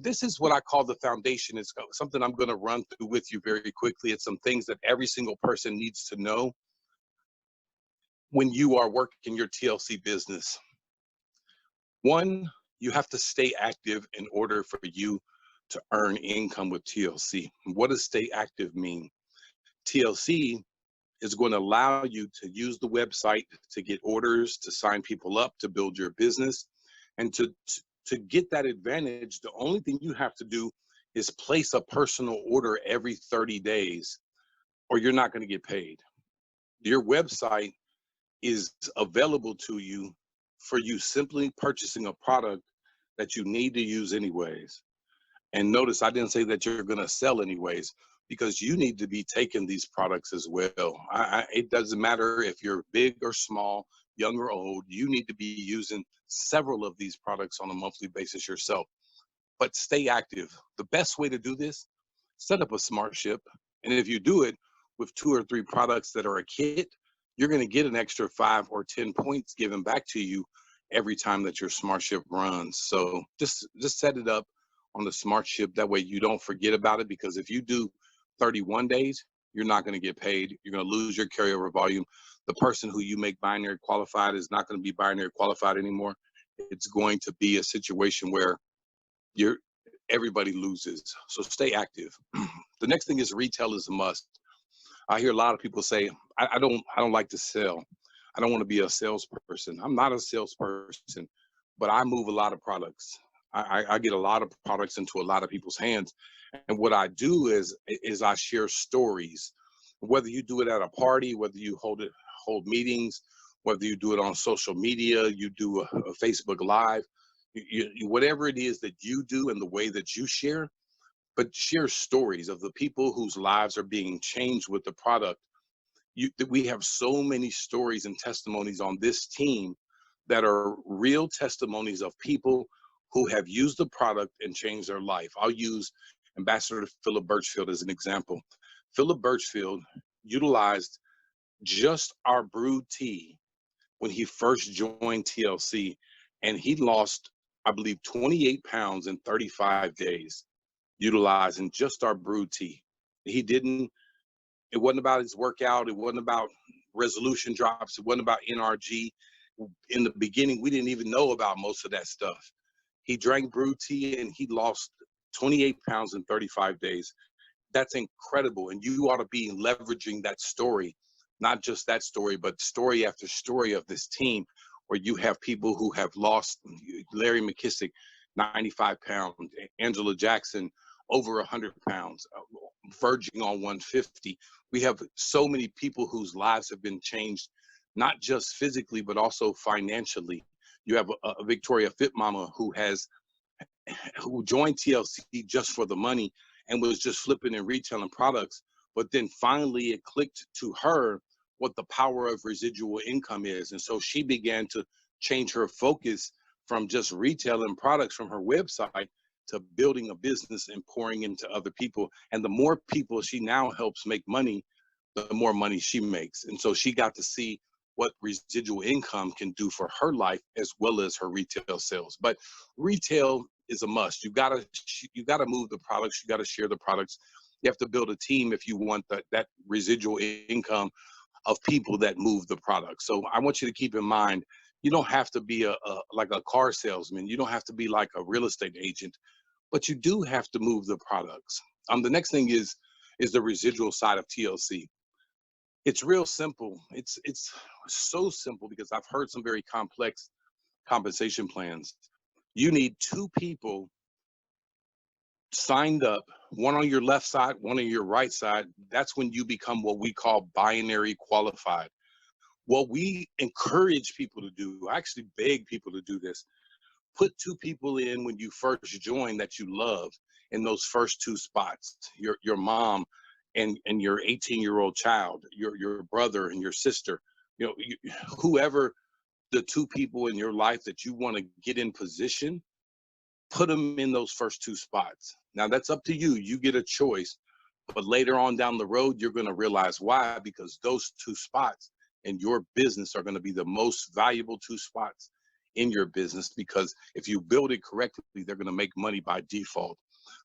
This is what I call the foundation. It's something I'm going to run through with you very quickly. It's some things that every single person needs to know when you are working your TLC business. One, you have to stay active in order for you to earn income with TLC. What does stay active mean? TLC is going to allow you to use the website to get orders, to sign people up, to build your business. And to get that advantage, the only thing you have to do is place a personal order every 30 days, or you're not going to get paid. Your website is available to you for you simply purchasing a product that you need to use anyways. And notice I didn't say that you're going to sell anyways, because you need to be taking these products as well. It doesn't matter if you're big or small, young or old, you need to be using several of these products on a monthly basis yourself. But stay active. The best way to do this, set up a smart ship. And if you do it with 2 or 3 products that are a kit, you're going to get an extra 5 or 10 points given back to you every time that your smart ship runs. So just set it up on the smart ship. That way you don't forget about it, because if you do 31 days, you're not going to get paid. You're going to lose your carryover volume. The person who you make binary qualified is not going to be binary qualified anymore. It's going to be a situation where everybody loses. So stay active. The next thing is retail is a must. I hear a lot of people say, I don't like to sell. I don't want to be a salesperson. I'm not a salesperson, but I move a lot of products. I get a lot of products into a lot of people's hands. And what I do is I share stories. Whether you do it at a party, whether you hold meetings, whether you do it on social media, you do a Facebook Live, whatever it is that you do and the way that you share, but share stories of the people whose lives are being changed with the product. We have so many stories and testimonies on this team that are real testimonies of people who have used the product and changed their life. I'll use Ambassador Philip Birchfield as an example. Philip Birchfield utilized just our brewed tea when he first joined TLC, and he lost, I believe, 28 pounds in 35 days utilizing just our brewed tea. It wasn't about his workout. It wasn't about resolution drops. It wasn't about NRG. In the beginning, we didn't even know about most of that stuff. He drank brewed tea and he lost 28 pounds in 35 days. That's incredible. And you ought to be leveraging that story, not just that story, but story after story of this team, where you have people who have lost. Larry McKissick, 95 pounds, Angela Jackson, over 100 pounds, verging on 150. We have so many people whose lives have been changed, not just physically, but also financially. You have a Victoria Fit Mama who joined TLC just for the money and was just flipping and retailing products. But then finally it clicked to her what the power of residual income is. And so she began to change her focus from just retailing products from her website to building a business and pouring into other people. And the more people she now helps make money, the more money she makes. And so she got to see what residual income can do for her life as well as her retail sales. But retail is a must. You gotta move the products. You gotta share the products. You have to build a team if you want that residual income of people that move the product. So I want you to keep in mind, you don't have to be like a car salesman. You don't have to be like a real estate agent, but you do have to move the products. The next thing is the residual side of TLC. It's real simple. It's so simple because I've heard some very complex compensation plans. You need 2 people signed up, one on your left side, one on your right side. That's when you become what we call binary qualified. What we encourage people to do, I actually beg people to do this, put 2 people in when you first join that you love in those first 2 spots. Your mom and your 18-year-old child, your brother and your sister, whoever the 2 people in your life that you want to get in position, put them in those first 2 spots. Now that's up to you. You get a choice, but later on down the road, you're going to realize why, because those 2 spots in your business are going to be the most valuable 2 spots in your business, because if you build it correctly, they're going to make money by default.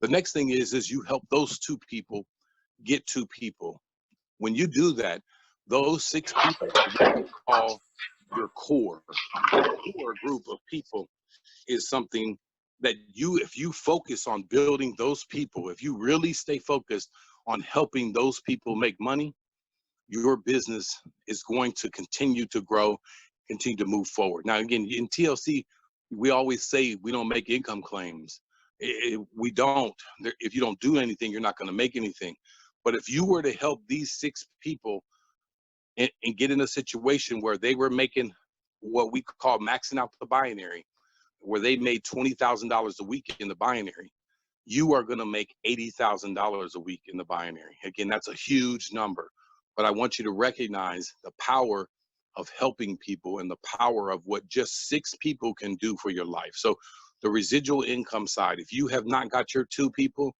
The next thing is you help those 2 people get 2 people. When you do that, those 6 people are what we call your core. Your core group of people is something that if you focus on building those people, if you really stay focused on helping those people make money, your business is going to continue to grow, continue to move forward. Now, again, in TLC, we always say we don't make income claims. We don't. If you don't do anything, you're not going to make anything. But if you were to help these 6 people and get in a situation where they were making what we call maxing out the binary, where they made $20,000 a week in the binary, you are going to make $80,000 a week in the binary. Again, that's a huge number, but I want you to recognize the power of helping people and the power of what just 6 people can do for your life. So the residual income side, if you have not got your 2 people,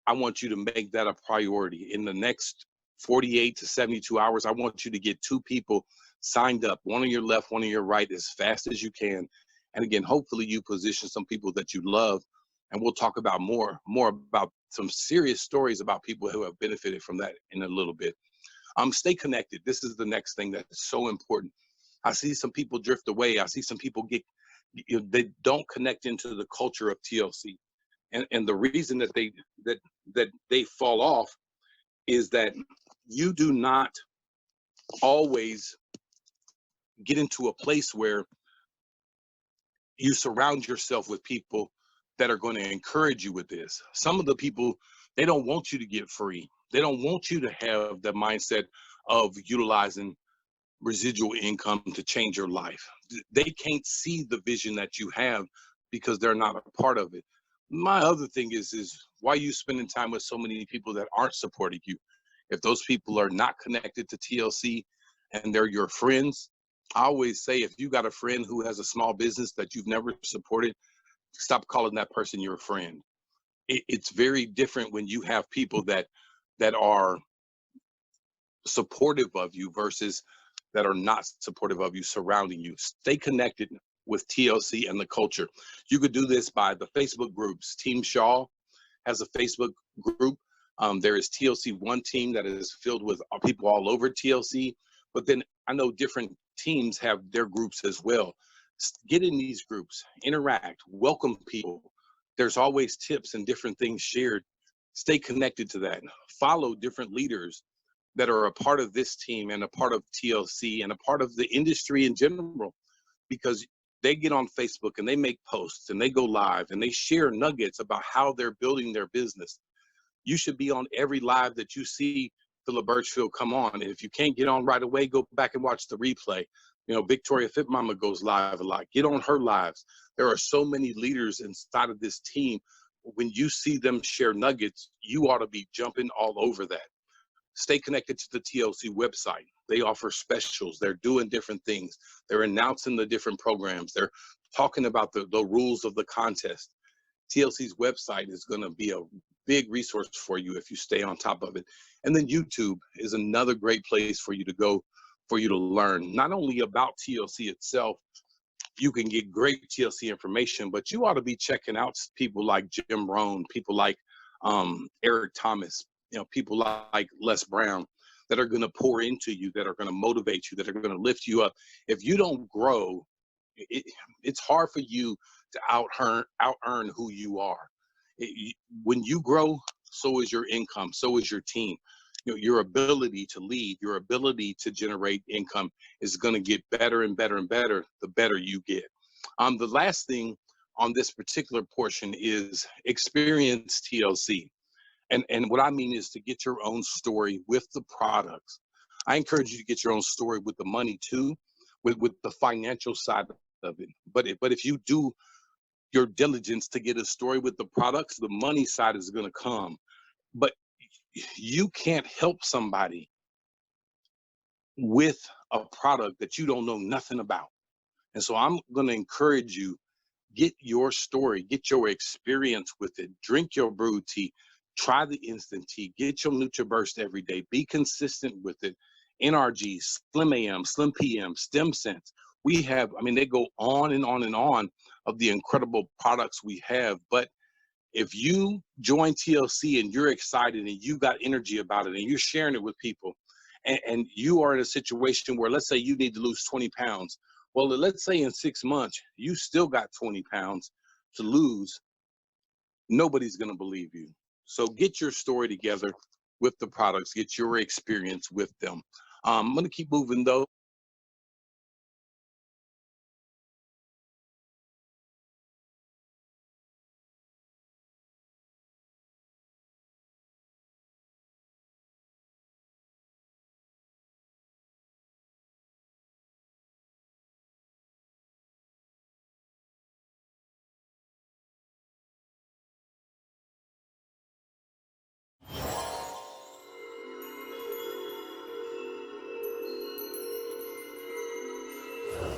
I want you to make that a priority. In the next 48 to 72 hours, I want you to get 2 people signed up, one on your left, one on your right, as fast as you can. And again, hopefully you position some people that you love, and we'll talk about more about some serious stories about people who have benefited from that in a little bit. Stay connected. This is the next thing that is so important. I see some people drift away. I see some people they don't connect into the culture of TLC. And the reason that they fall off is that you do not always get into a place where you surround yourself with people that are going to encourage you with this. Some of the people, they don't want you to get free. They don't want you to have the mindset of utilizing residual income to change your life. They can't see the vision that you have because they're not a part of it. My other thing is why are you spending time with so many people that aren't supporting you? If those people are not connected to TLC and they're your friends, I always say, if you got a friend who has a small business that you've never supported, stop calling that person your friend. It's very different when you have people that are supportive of you versus that are not supportive of you surrounding you. Stay connected with TLC and the culture. You could do this by the Facebook groups. Team Shaw has a Facebook group. There is TLC One team that is filled with people all over TLC, but then I know different teams have their groups as well. Get in these groups, interact, welcome people. There's always tips and different things shared. Stay connected to that. Follow different leaders that are a part of this team and a part of TLC and a part of the industry in general, because they get on Facebook and they make posts and they go live and they share nuggets about how they're building their business. You should be on every live that you see Philip Birchfield come on. And if you can't get on right away, go back and watch the replay. You know, Victoria Fit Mama goes live a lot. Get on her lives. There are so many leaders inside of this team. When you see them share nuggets, you ought to be jumping all over that. Stay connected to the TLC website. They offer specials. They're doing different things. They're announcing the different programs. They're talking about the rules of the contest. TLC's website is going to be a big resource for you if you stay on top of it. And then YouTube is another great place for you to go, for you to learn not only about TLC itself. You can get great TLC information, but you ought to be checking out people like Jim Rohn, people like Eric Thomas, people like Les Brown, that are going to pour into you, that are going to motivate you, that are going to lift you up. If you don't grow, it's hard for you to out earn who you are. When you grow, so is your income, so is your team. Your ability to lead, your ability to generate income is going to get better and better and better the better you get. The last thing on this particular portion is experience TLC. And what I mean is to get your own story with the products. I encourage you to get your own story with the money too, with the financial side of it. But if you do your diligence to get a story with the products, the money side is going to come. But you can't help somebody with a product that you don't know nothing about. And so I'm going to encourage you, get your story, get your experience with it, drink your brewed tea, try the instant tea, get your NutriBurst every day, be consistent with it. NRG, Slim AM, Slim PM, Stem Sense, We have, I mean, they go on and on and on of the incredible products we have. But if you join TLC and you're excited and you got energy about it and you're sharing it with people, and you are in a situation where, let's say you need to lose 20 pounds. Well, let's say in 6 months, you still got 20 pounds to lose. Nobody's going to believe you. So get your story together with the products, get your experience with them. I'm going to keep moving though.